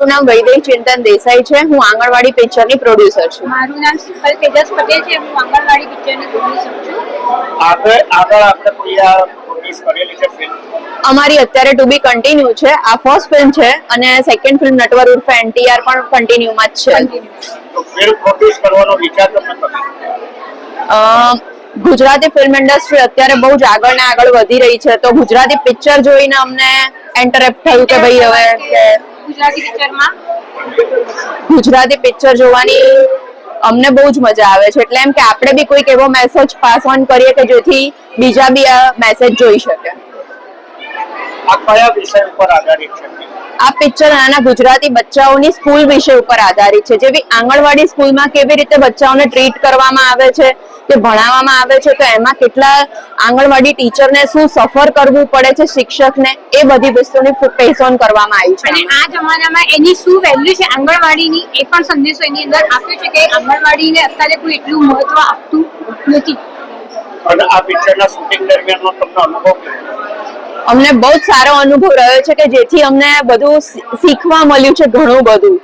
મારું નામ વૈદેહી ચિંતન દેસાઈ છે. હું આંગણવાડી પિક્ચરની પ્રોડ્યુસર છું. મારું નામ શીતલ તેજસ પટેલ છે. હું આંગણવાડી પિક્ચરની પ્રોડ્યુસર છું. આગળ આપણે કોઈ આ પ્રોડ્યુસ કરેલી છે ફિલ્મ? અમારી અત્યારે ટુ બી કન્ટિન્યુ છે. આ ફર્સ્ટ ફિલ્મ છે અને સેકન્ડ ફિલ્મ નટવર ઉર્ફે એનટીઆર પણ કન્ટિન્યુમાં જ છે. તો ફિલ્મ પ્રોડ્યુસ કરવાનો વિચાર તમને કયો? ગુજરાતી ફિલ્મ ઇન્ડસ્ટ્રી અત્યારે બહુ જ આગળ ને આગળ વધી રહી છે, તો ગુજરાતી પિક્ચર જોઈને અમને એન્ટરેક્ટ થયું કે ભાઈ હવે ગુજરાતી પિક્ચર જોવાની અમને બહુ જ મજા આવે છે. એટલે એમ કે આપણે બી કોઈક એવો મેસેજ પાસ ઓન કરીએ કે જેથી બીજા બી આ મેસેજ જોઈ શકે. આ કયા વિષય ઉપર આધારિત છે? આ પિક્ચર નાના ગુજરાતી બચ્ચાઓની સ્કૂલ વિષય ઉપર આધારિત છે. જેવી આંગણવાડી સ્કૂલમાં કેવી રીતે બચ્ચાઓને ટ્રીટ કરવામાં આવે છે, કે ભણાવવામાં આવે છે, તો એમાં કેટલા આંગણવાડી ટીચરને શું સફર કરવું પડે છે, શિક્ષકને, એ બધી વસ્તુની પેશ ઓન કરવામાં આવી છે. અને આ જમાનામાં એની શું વેલ્યુ છે આંગણવાડીની, એ પણ સંદેશો એની અંદર આપ્યો છે કે આંગણવાડીને અત્યારે કોઈ એટલું મહત્વ આપતું નથી. અને આ પિક્ચરના શૂટિંગ દરમિયાન તમને અનુભવ? અમને બહુ જ સારો અનુભવ રહ્યો છે કે જેથી અમને બધું શીખવા મળ્યું છે, ઘણું બધું.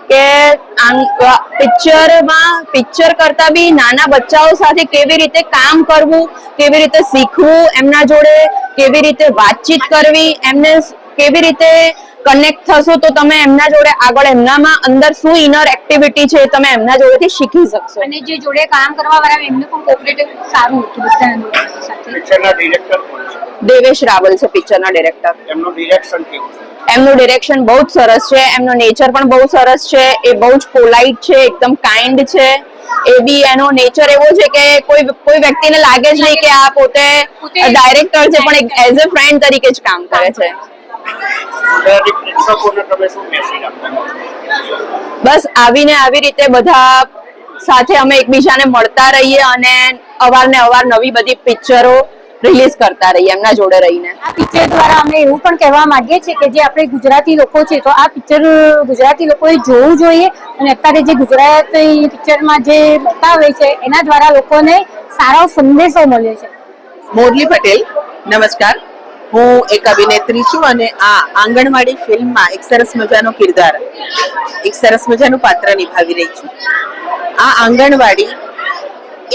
કે પિક્ચર કરતા બી નાના બચ્ચાઓ સાથે કેવી રીતે કામ કરવું, કેવી રીતે શીખવું, એમના જોડે કેવી રીતે વાતચીત કરવી, એમને કેવી રીતે કનેક્ટ થશો તો તમે એમના જોડે આગળ એમનામાં અંદર શું ઇનર એક્ટિવિટી છે તમે એમના જોડેથી શીખી શકશો. અને જે જોડે કામ કરવા વાળા એમને પણ કોઓપરેટિવ સારું હતું બધા સાથે. પિક્ચરના ડિરેક્ટર કોણ છે? દેવેશ રાવલ છે પિક્ચરના ડિરેક્ટર. એમનું ડિરેક્શન કેવું છે? એમનું ડિરેક્શન બહુ જ સરસ છે. એમનો નેચર પણ બહુ સરસ છે. એ બહુ જ પોલાઇટ છે, એકદમ કાઇન્ડ છે. એ બી એનો નેચર એવો છે કે કોઈ વ્યક્તિને લાગે જ નહીં કે આ પોતે ડાયરેક્ટર છે, પણ એઝ અ ફ્રેન્ડ તરીકે જ કામ કરે છે. બસ આવીને આવી રીતે બધા સાથે અમે એકબીજાને મળતા રહીએ અને અવારનવાર નવી બધી પિક્ચરો રિલીઝ કરતા રહીએ એમના જોડે રહીને. આ પિક્ચર દ્વારા અમે એવું પણ કહેવા માંગીએ છીએ કે જે આપણે ગુજરાતી લોકો છે, તો આ પિક્ચર ગુજરાતી લોકોએ જોવું જોઈએ. અને અત્યારે જે ગુજરાતી પિક્ચરમાં જે બતાવે છે એના દ્વારા લોકોને સારો સંદેશો મળે છે. મોરલી પટેલ, નમસ્કાર. હું એક અભિનેત્રી છું અને આ આંગણવાડી ફિલ્મમાં એક સરસ મજાનો કિરદાર, એક સરસ મજાનું પાત્ર નિભાવી રહી છું. આ આંગણવાડી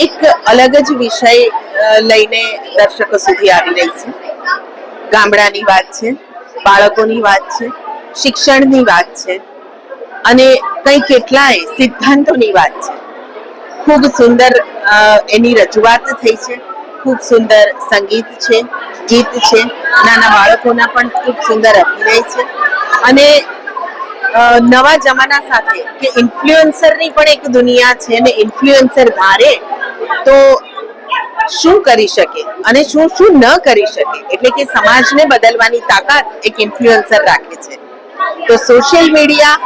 એક અલગ જ વિષય લઈને દર્શકો સુધી આવી રહી છે. ગામડાની વાત છે, બાળકોની વાત છે, શિક્ષણની વાત છે અને કઈ કેટલાય સિદ્ધાંતોની વાત છે. ખૂબ સુંદર એની રજૂઆત થઈ છે. ખૂબ સુંદર સંગીત છે, ગીત છે, નાના બાળકોના પણ ખૂબ સુંદર અભિનય છે. અને નવા જમાના સાથે કે ઇન્ફ્લુએન્સરની પણ એક દુનિયા છે અને ઇન્ફ્લુએન્સર ધારે તો શું કરી શકે અને શું ન કરી શકે, એટલે કે સમાજને બદલવાની તાકાત એક ઇન્ફ્લુએન્સર રાખે છે. તો સોશિયલ મીડિયા,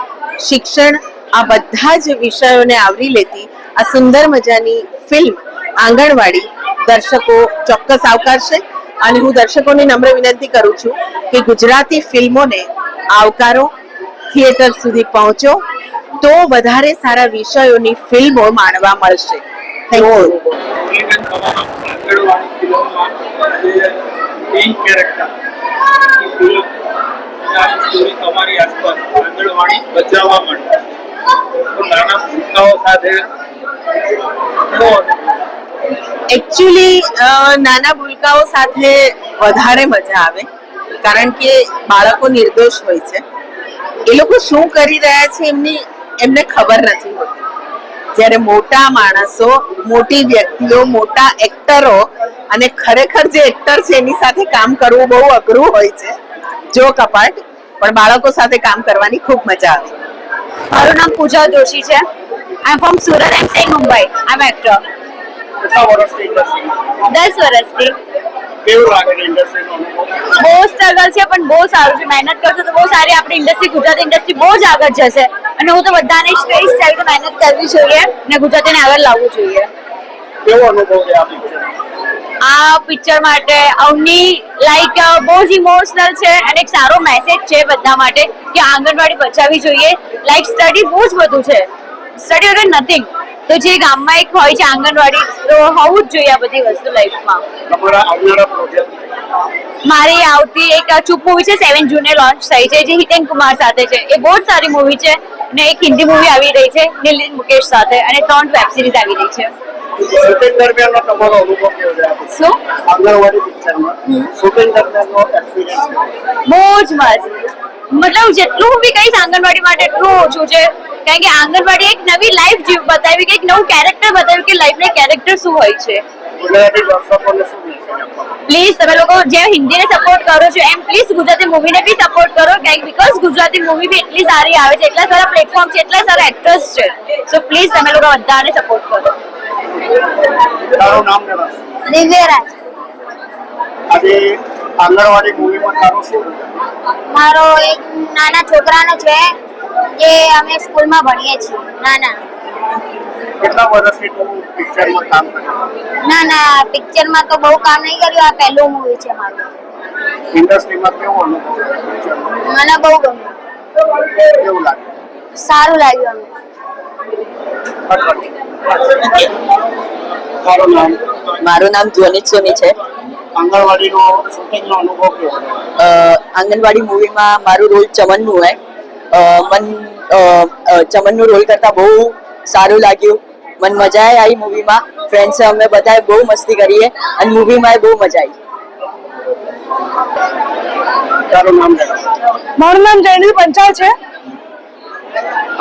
શિક્ષણ, આ બધા જ વિષયોને આવરી લેતી આ સુંદર મજાની ફિલ્મ આંગણવાડી દર્શકો ચોક્કસ આવકારશે. અને હું દર્શકોને નમ્ર વિનંતી કરું છું કે ગુજરાતી ફિલ્મોને આવકારો, થિયેટર સુધી પહોંચો, તો વધારે સારા વિષયોની ફિલ્મો માણવા મળશે. Thank you. તમારી આસપાસ આંગણવાડી બચાવવા માટે નાના ભૂલકાઓ સાથે એકચ્યુઅલી નાના ભૂલકાઓ સાથે વધારે મજા આવે કારણ કે બાળકો નિર્દોષ હોય છે. એ લોકો શું કરી રહ્યા છે એમને ખબર નથી હોતી. જ્યારે મોટા માણસો, મોટી વ્યક્તિઓ, મોટા એક્ટરો અને ખરેખર જે એક્ટર છે એની સાથે કામ કરવું બહુ અઘરું હોય છે. જો કપાટ પણ બાળકો સાથે કામ કરવાની ખૂબ મજા આવે. મારું નામ પૂજા જોશી છે. I am from Surat and staying Mumbai. I am actor. કેટલા વર્ષથી ઇન્ડસ્ટ્રી 10 વર્ષથી. કેવું લાગે છે ઇન્ડસ્ટ્રીનો અનુભવ? બહુ સ્ટ્રગલ છે પણ બહુ સારું છે. મહેનત કરશો તો બહુ સારી આપણી ઇન્ડસ્ટ્રી, ગુજરાતી ઇન્ડસ્ટ્રી બહુ જ આગળ જશે. અને હું તો બધાને જ કહીશ કે મહેનત કરવી જોઈએ અને ગુજરાતીને આગળ લાવવું જોઈએ. કેવો અનુભવ છે આ પિક્ચર? આ પિક્ચર માટે અવની લાઈક બહુ જ ઇમોશનલ છે અને એક સારો મેસેજ છે બધા માટે કે આંગણવાડી બચાવવી જોઈએ. લાઈક સ્ટડી બહુ જ બધું છે, સ્ટડી વગર નથિંગ. તો જે ગામમાં એક હોય છે આંગણવાડી, તો હોવું જ જોઈએ આ બધી વસ્તુ લાઈફમાં. તમારા આવનારા પ્રોજેક્ટ? મારી આવતી એક ચૂપ મૂવી છે, 7 જૂને લોન્ચ થઈ છે, જે હિતેન કુમાર સાથે છે. એ બહુ જ સારી મૂવી છે. અને એક હિન્દી મૂવી આવી રહી છે નિલિન મુકેશ સાથે, અને 3 વેબ સિરીઝ આવી રહી છે. શૂટિંગ દરમિયાનનો તમારો અનુભવ કેવો છે? શું? આંગણવાડી પિક્ચરમાં શૂટિંગ દરમિયાનનો એક્સપિરિયન્સ બહુ જ મસ્ત. મતલબ જેટલું હું બી કહીશ આંગણવાડી માટે એટલું ઓછું છે. કારણ કે આંગણવાડી એક નવી લાઈફ બતાવી, કે એક નવું કેરેક્ટર બતાવ્યું કે લાઈફના કેરેક્ટર શું હોય છે. ગુજરાતી દર્શકોને શું મેસેજ આપવા? પ્લીઝ તમે લોકો જેમ હિન્દીને સપોર્ટ કરો છો એમ પ્લીઝ ગુજરાતી મૂવીને બી સપોર્ટ કરો. બીકોઝ ગુજરાતી મૂવી બી એટલી સારી આવે છે, એટલા સારા પ્લેટફોર્મ છે, એટલા સારા એક્ટર્સ છે. સો પ્લીઝ તમે લોકો બધાને સપોર્ટ કરો. તારું નામ જણાવ. દિવ્યરાજ. આજે આંગણવાડી મૂવીમાં તારું શું? મારો એક નાના છોકરાનો છે જે અમે સ્કૂલમાં ભણીએ છીએ. નાના કેટલા વર્ષથી તું પિક્ચરમાં કામ કરે? નાના પિક્ચરમાં તો બહુ કામ નહીં કર્યું. આ પહેલું મૂવી છે મારું. ઇન્ડસ્ટ્રીમાં કેવો અનુભવ છે પિક્ચરમાં? મને બહુ ગમ્યું, કેવું લાગે? સારું લાગ્યું અમને. તારું નામ? મારું નામ ધ્વનિત સોની છે. આંગણવાડીનો શૂટિંગનો અનુભવ કેવો? આંગણવાડી મૂવીમાં મારું રોલ ચમનનું હોય. ચમનનું રોલ કરતા બહુ સારું લાગ્યું. મને મજા આવી મૂવીમાં. ફ્રેન્ડ્સ અમે બધાએ બહુ મસ્તી કરીએ અને મૂવીમાં બહુ મજા આવી. તારું નામ જણાવ. મારું નામ જૈનિલ પંચાલ છે.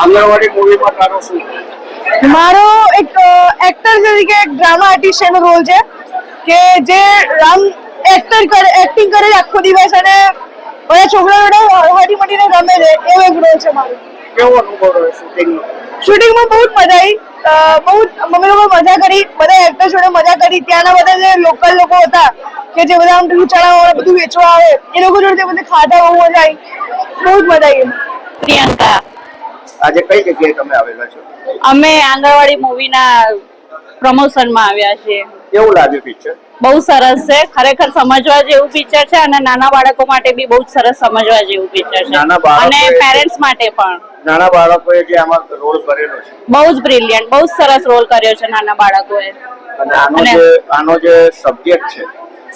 આંગણવાડી મૂવીમાં તારો શું? મારો એક એક્ટર તરીકે એક ડ્રામા આર્ટિસ્ટનો રોલ છે કે જે એક્ટિંગ કરે આખો દિવસ અને બધા છોકરાઓ હળી મળીને રમે છે. એવો એક રોલ છે મારો. કેવો અનુભવ રહ્યો શૂટિંગનો? શૂટિંગમાં બહુ જ મજા આવી. બહુ અમે લોકો મજા કરી, બધા એક્ટર જોડે મજા કરી. ત્યાંના બધા જે લોકલ લોકો હતા કે જે બધા આમ પેલું ચણા બધું વેચવા આવે, એ લોકો જોડે બધા ખાધા, બહુ મજા આવી. બહુ જ મજા આવી. પ્રિયંકા. આજે કઈ જગ્યાએ તમે આવેલા છો? અમે આંગણવાડી મૂવીના પ્રમોશનમાં આવ્યા છીએ. કેવું લાગ્યું પિક્ચર? બહુ સરસ છે, ખરેખર સમજવા જેવું પિક્ચર છે. અને નાના બાળકો માટે બી બહુ જ સરસ સમજવા જેવું પિક્ચર છે. નાના બાળકો અને પેરેન્ટ્સ માટે પણ નાના બાળકોએ જે આમાં રોલ કરેલો છે બહુ જ બ્રિલિયન્ટ, બહુ જ સરસ રોલ કર્યો છે નાના બાળકોએ. અને અને આનો જે સબ્જેક્ટ છે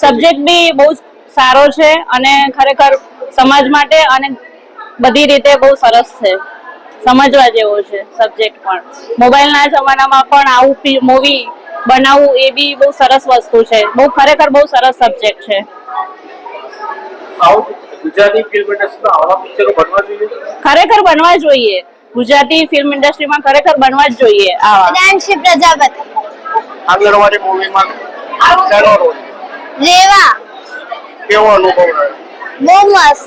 સબ્જેક્ટ બી બહુ જ સારો છે અને ખરેખર સમાજ માટે અને બધી રીતે બહુ સરસ છે. સમજવા જેવો છે સબ્જેક્ટ પણ. મોબાઈલના જમાનામાં પણ આવું મૂવી બનાવવું એ બી બહુ સરસ વસ્તુ છે. બહુ ખરેખર બહુ સરસ સબ્જેક્ટ છે. ગુજરાતી ફિલ્મ ઇન્ડસ્ટ્રીમાં આવા પિક્ચરો બનવા જોઈએ. ખરેખર બનવા જોઈએ. ગુજરાતી ફિલ્મ ઇન્ડસ્ટ્રીમાં ખરેખર બનવા જ જોઈએ આવા. પ્રિયાંશી પ્રજાપતિ. આંગણવાડી મૂવીમાં શેનો રોલ? રેવા. કેવો અનુભવ રહ્યો? બહુ મસ્ત.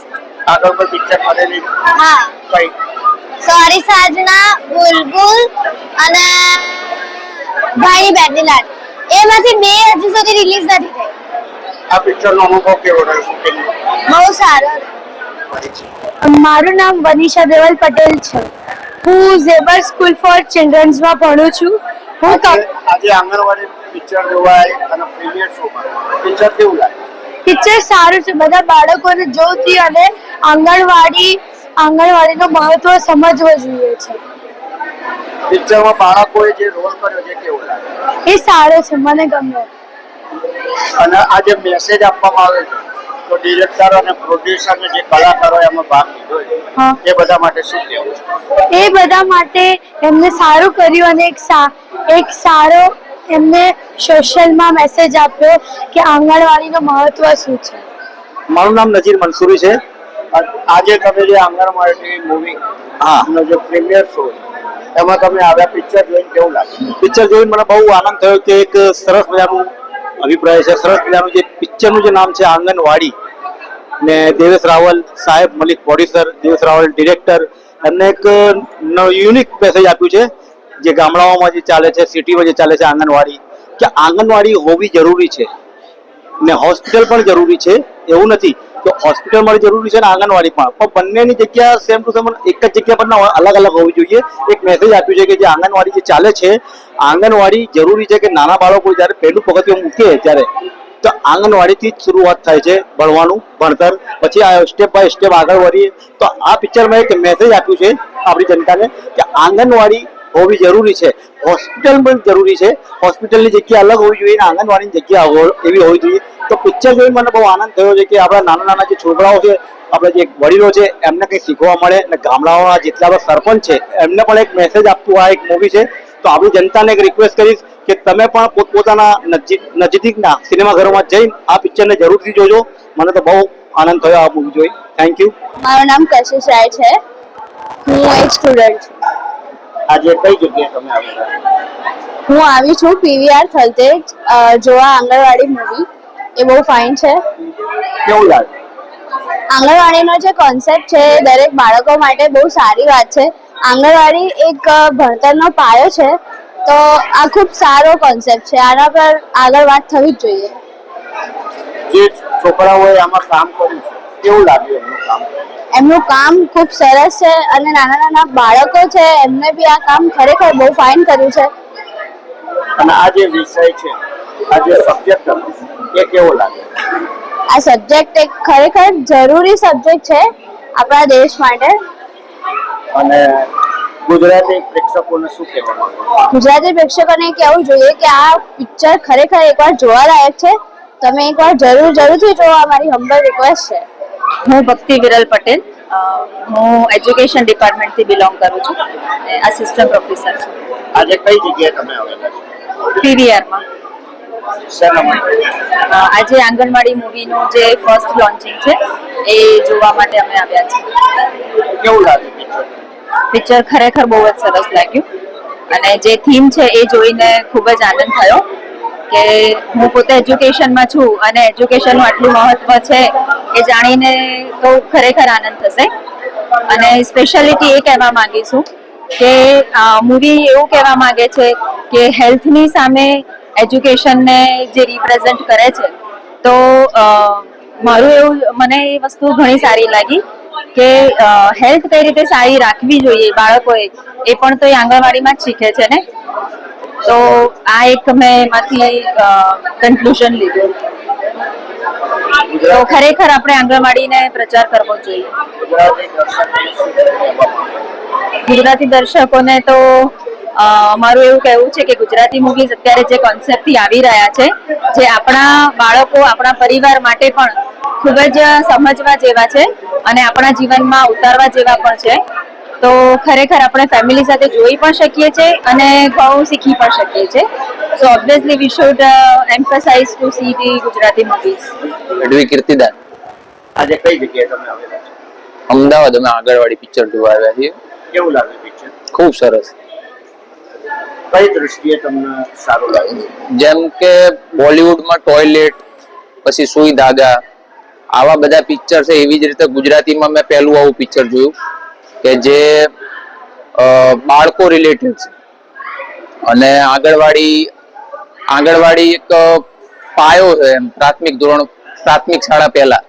આગળ કોઈ પિક્ચર કરેલી? હા, કઈ? સોરી સાજના, બુલબુલ અને ભાઈ બેટની લાડ. એમાંથી 2 હજુ સુધી રિલીઝ નથી થઈ. આ પિક્ચરનો અનુભવ કેવો રહ્યો શૂટિંગનો? બહુ સારો. મારું નામ વનિશા દેવલ પટેલ છે. હું ઝેબર સ્કૂલ ફોર ચિલ્ડ્રન્સમાં ભણું છું. આજે આંગણવાડી પિક્ચર જોવાય અને પ્રીમિયર શોમાં પિક્ચર કેવું લાગે? પિક્ચર સારું છે. બધા બાળકોને જોતી અને આંગણવાડીનો મહત્વ સમજવો જોઈએ છે. પિક્ચરમાં બાળકોએ જે રોલ કર્યો છે કેવું લાગે? એ સારો છે, મને ગમ્યો. અને આ જે મેસેજ આપવામાં આવે છે તો ડિરેક્ટર અને પ્રોડ્યુસર જે કલાકારો એમાં ભાગ લીધો હા. છે એ બધા માટે શું કહેવું છે? એ બધા માટે એમને સારું કર્યું અને એક સારો એમને સોશિયલમાં મેસેજ આપ્યો કે આંગણવાડીનું મહત્વ શું છે. મારું નામ નજીર મંસૂરી છે. આજે તમે જે આંગણવાડી મૂવી નો જે પ્રીમિયર શો એમાં તમે આવ્યા, પિક્ચર જોઈને કેવું લાગ્યું? પિક્ચર જોઈને મને બહુ આનંદ થયો કે એક સરસ મજાનું અભિપ્રાય છે. સરસ મજાનું જે પિક્ચરનું જે નામ છે આંગણવાડી, ને દેવેશ રાવલ સાહેબ મલિક પ્રોડ્યુસર, દેવેશ રાવલ ડિરેક્ટર, એમને એક યુનિક મેસેજ આપ્યું છે જે ગામડાઓમાં જે ચાલે છે, સિટીમાં જે ચાલે છે આંગણવાડી, કે આંગણવાડી હોવી જરૂરી છે ને હોસ્પિટલ પણ જરૂરી છે. એવું નથી કે હોસ્પિટલ પણ જરૂરી છે ને આંગણવાડી પણ બંનેની જગ્યા સેમ ટુ સેમ એક જ જગ્યા પર ના હોય, અલગ અલગ હોવી જોઈએ. એક મેસેજ આપ્યું છે કે જે આંગણવાડી જે ચાલે છે, આંગણવાડી જરૂરી છે કે નાના બાળકો જ્યારે પહેલું પગથિયું મૂકે ત્યારે તો આંગણવાડીથી જ શરૂઆત થાય છે ભણવાનું, ભણતર, પછી આ સ્ટેપ બાય સ્ટેપ આગળ વધીએ. તો આ પિક્ચરમાં એક મેસેજ આપ્યું છે આપણી જનતાને કે આંગણવાડી હોવી જરૂરી છે, હોસ્પિટલ પણ જરૂરી છે. હોસ્પિટલની જગ્યા અલગ હોવી જોઈએ ને આંગણવાડીની જગ્યા એવી હોવી જોઈએ. તો પિક્ચર જોઈને મને બહુ આનંદ થયો છે કે આપણા નાના નાના જે છોકરાઓ છે, આપણે જે વડીલો છે, એમને કંઈ શીખવા મળે અને ગામડાઓના જેટલા પણ સરપંચ છે એમને પણ એક મેસેજ આપતું આ એક મૂવી છે. તો આપણી જનતાને એક રિક્વેસ્ટ કરીશ કે તમે પણ પોતપોતાના નજીકના સિનેમાઘરોમાં જઈને આ પિક્ચરને જરૂરથી જોજો. મને તો બહુ આનંદ થયો આ મૂવી જોઈ. Thank you. મારું નામ કશિશ રાય છે. હું એક સ્ટુડન્ટ છું. આજે કઈ જગ્યાએ તમે આવેલા? હું આવી છું પીવીઆર થલતેજ જોવા આંગણવાડી મૂવી. એ બહુ ફાઇન છે. કેવું લાગે? આંગણવાડીનો જે કોન્સેપ્ટ છે એ દરેક બાળકો માટે બહુ સારી વાત છે. આંગણવાડી એક ભણતરનો પાયો છે, તો આ ખૂબ સારો કોન્સેપ્ટ છે. આના પર આગળ વાત થવી જ જોઈએ. જે છોકરાઓએ આમાં કામ કર્યું છે કેવું લાગ્યું એમનું કામ? એમનું કામ ખૂબ સરસ છે અને નાના નાના બાળકો છે એમને બી આ કામ ખરેખર બહુ ફાઇન કર્યું છે. અને આ જે વિષય છે, આ જે સબ્જેક્ટ એ કેવો લાગે? આ સબ્જેક્ટ એક ખરેખર જરૂરી સબ્જેક્ટ છે આપણા દેશ માટે. અને ગુજરાતી પ્રેક્ષકોને શું કહેવા માંગો? ગુજરાતી પ્રેક્ષકોને કહેવું જોઈએ કે આ પિક્ચર ખરેખર એકવાર જોવાલાયક છે. તમે એકવાર જરૂરથી જોવા, અમારી હમ્બલ રિક્વેસ્ટ છે. હું ભક્તિ વિરલ પટેલ, હું એજ્યુકેશન ડિપાર્ટમેન્ટથી બિલોંગ કરું છું, આસિસ્ટન્ટ પ્રોફેસર છું. આજે કઈ જગ્યાએ તમે આવેલા છો? પીવીઆરમાં. શેના માટે? આજે આંગણવાડી મૂવીનું જે ફર્સ્ટ લોન્ચિંગ છે એ જોવા માટે અમે આવ્યા છીએ. કેવું લાગે પિક્ચર? પિક્ચર ખરેખર બહુ જ સરસ લાગ્યું અને જે થીમ છે એ જોઈને ખૂબ જ આનંદ થયો કે હું પોતે એજ્યુકેશનમાં છું અને એજ્યુકેશનનું આટલું મહત્વ છે એ જાણીને તો ખરેખર આનંદ થશે. અને સ્પેશિયાલિટી એ કહેવા માંગીશું કે મૂવી એવું કહેવા માંગે છે કે હેલ્થની સામે એજ્યુકેશનને જે રિપ્રેઝેન્ટ કરે છે. તો મને એ વસ્તુ ઘણી સારી લાગી કે હેલ્થ કઈ રીતે સારી રાખવી જોઈએ બાળકોએ, એ પણ તો એ આંગણવાડીમાં જ શીખે છે ને. તો આ એક મેં એમાંથી કન્ક્લુઝન લીધું. તો ખરેખર આપણે આંગણવાડીને પ્રચાર કરવો જોઈએ. ગુજરાતી દર્શકોને તો મારું એવું કહેવું છે કે ગુજરાતી મૂવીઝ અત્યારે જે કોન્સેપ્ટથી આવી રહ્યા છે, જે આપણા બાળકો, આપણા પરિવાર માટે પણ ખૂબ જ સમજવા જેવા છે અને આપણા જીવનમાં ઉતારવા જેવા પણ છે. તો ખરેખર આપણે ફેમિલી સાથે જોઈ પણ શકીએ છીએ અને ઘણું શીખી પણ શકીએ છીએ. So obviously we should emphasise to see the Gujarati movies. Gadhvi Kirtidan. આજે કઈ જગ્યાએ તમે આવેલા છો? અમદાવાદ અમે આંગણવાડી પિક્ચર જોવા આવ્યા છીએ. કેવું લાગે પિક્ચર? ખૂબ સરસ. કઈ દ્રષ્ટિએ તમને સારું લાગ્યું? જેમ કે બોલિવૂડમાં ટોયલેટ, પછી સુઈ ધાગા, આવા બધા પિક્ચર છે, એવી જ રીતે ગુજરાતીમાં મેં પહેલું આવું પિક્ચર જોયું કે જે બાળકો રિલેટેડ છે અને આંગણવાડી એક પાયો છે એમ, પ્રાથમિક શાળા પહેલા,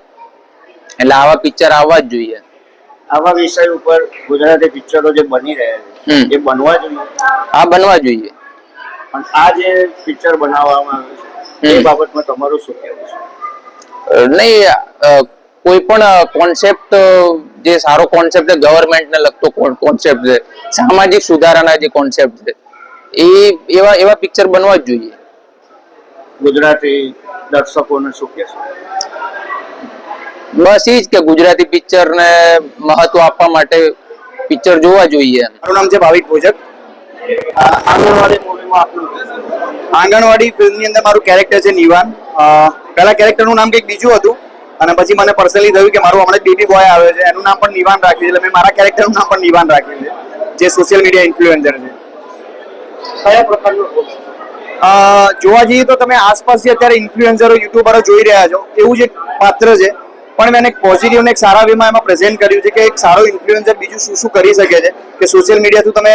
એટલે આવા પિક્ચર આવવા જ જોઈએ. આવા વિષય ઉપર ગુજરાતી પિક્ચરો જે બની રહ્યા છે એ બનવા જોઈએ. હા, બનવા જોઈએ. પણ આ જે પિક્ચર બનાવવામાં આવે છે એ બાબતમાં તમારું શું કહેવું છે? નહીં, કોઈ પણ કોન્સેપ્ટ જે સારો કોન્સેપ્ટ છે, ગવર્મેન્ટને લગતો કોન્સેપ્ટ છે, સામાજિક સુધારાના જે કોન્સેપ્ટ છે, એવા પિક્ચર બનવા જ જોઈએ. ગુજરાતી દર્શકોને શું કહેશો? બસ એ જ કે ગુજરાતી પિક્ચરને મહત્વ આપવા માટે પિક્ચર જોવા જોઈએ. મારું નામ છે ભાવિક ભોજક. આંગણવાડી મૂવીમાં આપણું આંગણવાડી ફિલ્મની અંદર મારું કેરેક્ટર છે નિવાન. પહેલા કેરેક્ટરનું નામ કંઈક બીજું હતું અને પછી મને પર્સનલી થયું કે મારું હમણાં બેબી બોય આવે છે એનું નામ પણ નિવાન રાખ્યું છે, એટલે મેં મારા કેરેક્ટરનું નામ પણ નિવાન રાખ્યું છે, જે સોશિયલ મીડિયા ઇન્ફ્લુએન્સર છે. કયા પ્રકારનું જોવા જઈએ તો તમે આસપાસ જે અત્યારે ઇન્ફ્લુએન્સરો યુટ્યુબરો જોઈ રહ્યા છો એવું જ એક પાત્ર છે, પણ મેં એક પોઝિટિવ અને એક સારા વેમાં એમાં પ્રેઝન્ટ કર્યું છે કે એક સારો ઇન્ફ્લુએન્સર બીજું શું શું કરી શકે છે, કે સોશિયલ મીડિયાથી તમે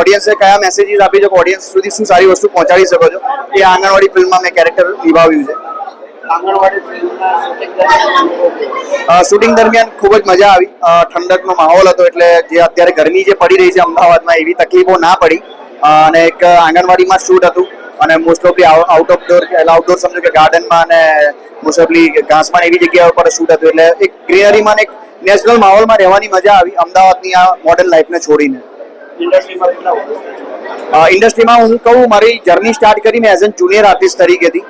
ઓડિયન્સને કયા મેસેજીસ આપી શકો, ઓડિયન્સ સુધી શું સારી વસ્તુ પહોંચાડી શકો છો, એ આંગણવાડી ફિલ્મમાં મેં કેરેક્ટર નિભાવ્યું છે. આંગણવાડી ફિલ્મના શૂટિંગ દરમિયાન ખૂબ જ મજા આવી. ઠંડકનો માહોલ હતો, એટલે જે અત્યારે ગરમી જે પડી રહી છે અમદાવાદમાં એવી તકલીફો ના પડી. અને એક આંગણવાડીમાં શૂટ હતું અને મોસ્ટ ઓફલી આઉટ ઓફ ડોર એટલે આઉટડોર સમજો કે ગાર્ડનમાં અને મોસ્ટ ઓફલી ઘાસમાં એવી જગ્યા પર શૂટ હતું, એટલે એક ગ્રીનરીમાં એક નેચરલ માહોલમાં રહેવાની મજા આવી અમદાવાદની આ મોડર્ન લાઈફને છોડીને. ઇન્ડસ્ટ્રીમાં હું કહું, મારી જર્ની સ્ટાર્ટ કરી મેં એઝ એન જુનિયર આર્ટિસ્ટ તરીકેથી.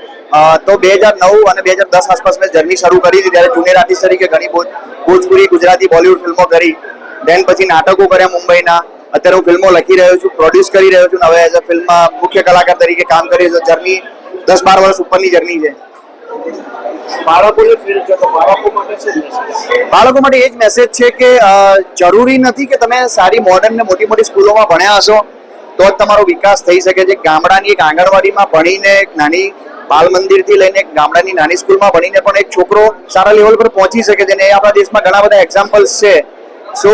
તો 2009 અને 2010 આસપાસ મેં જર્ની શરૂ કરી હતી, ત્યારે જુનિયર આર્ટિસ્ટ તરીકે ઘણી ભોજપુરી, ગુજરાતી, બોલિવૂડ ફિલ્મો કરી. દેન પછી નાટકો કર્યા મુંબઈના. અત્યારે હું ફિલ્મો લખી રહ્યો છું, પ્રોડ્યુસ કરી રહ્યો છું, હવે એઝ અ ફિલ્મમાં મુખ્ય કલાકાર તરીકે કામ કરી રહ્યો છું. જર્ની 10-12 વર્ષ ઉપરની જર્ની છે. બાળકોની ફિલ્મ છે તો બાળકો માટે છે. બાળકો માટે એ જ મેસેજ છે કે જરૂરી નથી કે તમે સારી મોડર્ન ને મોટી મોટી સ્કૂલોમાં ભણ્યા હશો તો જ તમારો વિકાસ થઈ શકે છે. ગામડાની એક આંગણવાડીમાં ભણીને, એક નાની બાલ મંદિરથી લઈને ગામડાની નાની સ્કૂલમાં ભણીને પણ એક છોકરો સારા લેવલ પર પહોંચી શકે છે, અને એ આપણા દેશમાં ઘણા બધા એક્ઝામ્પલ્સ છે. સો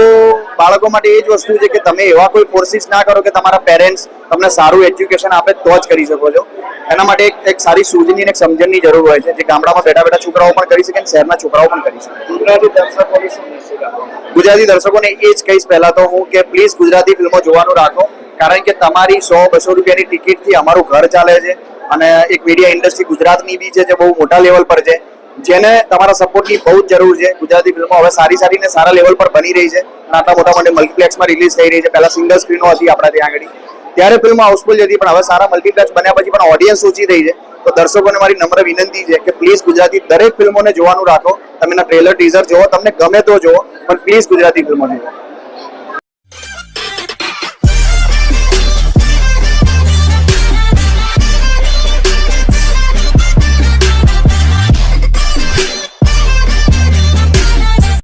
બાળકો માટે એ જ વસ્તુ છે કે તમે એવા કોઈ ફોર્સિસ ના કરો કે તમારા પેરેન્ટ્સ તમને સારું એજ્યુકેશન આપે તો જ કરી શકો છો. એના માટે એક સારી સૂઝની અને સમજણની જરૂર હોય છે, જે ગામડામાં બેઠા બેઠા છોકરાઓ પણ કરી શકે અને શહેરના છોકરાઓ પણ કરી શકે. ગુજરાતી દર્શકોને એ જ કહીશ પહેલા તો હું કે પ્લીઝ ગુજરાતી ફિલ્મો જોવાનું રાખો, કારણ કે તમારી 100-200 રૂપિયાની ટિકિટથી અમારું ઘર ચાલે છે, અને એક મીડિયા ઇન્ડસ્ટ્રી ગુજરાતની બી છે જે બહુ મોટા લેવલ પર છે, જેને તમારા સપોર્ટની બહુ જ જરૂર છે. ગુજરાતી ફિલ્મો હવે સારી ને સારા લેવલ પર બની રહી છે અને આટલા મોટા મોટા મલ્ટીપ્લેક્સમાં રિલીઝ થઈ રહી છે. પહેલા સિંગલ સ્ક્રીનો હતી આપણા ત્યાં આગળ, ત્યારે ફિલ્મ હાઉસફુલ હતી, પણ હવે સારા મલ્ટીપ્લેક્સ બન્યા પછી પણ ઓડિયન્સ ઓછી થઈ છે. તો દર્શકોને મારી નમ્ર વિનંતી છે કે પ્લીઝ ગુજરાતી દરેક ફિલ્મોને જોવાનું રાખો. તમે ટ્રેલર ટીઝર જોવો, તમને ગમે તો જોવો, પણ પ્લીઝ ગુજરાતી ફિલ્મો જોવો.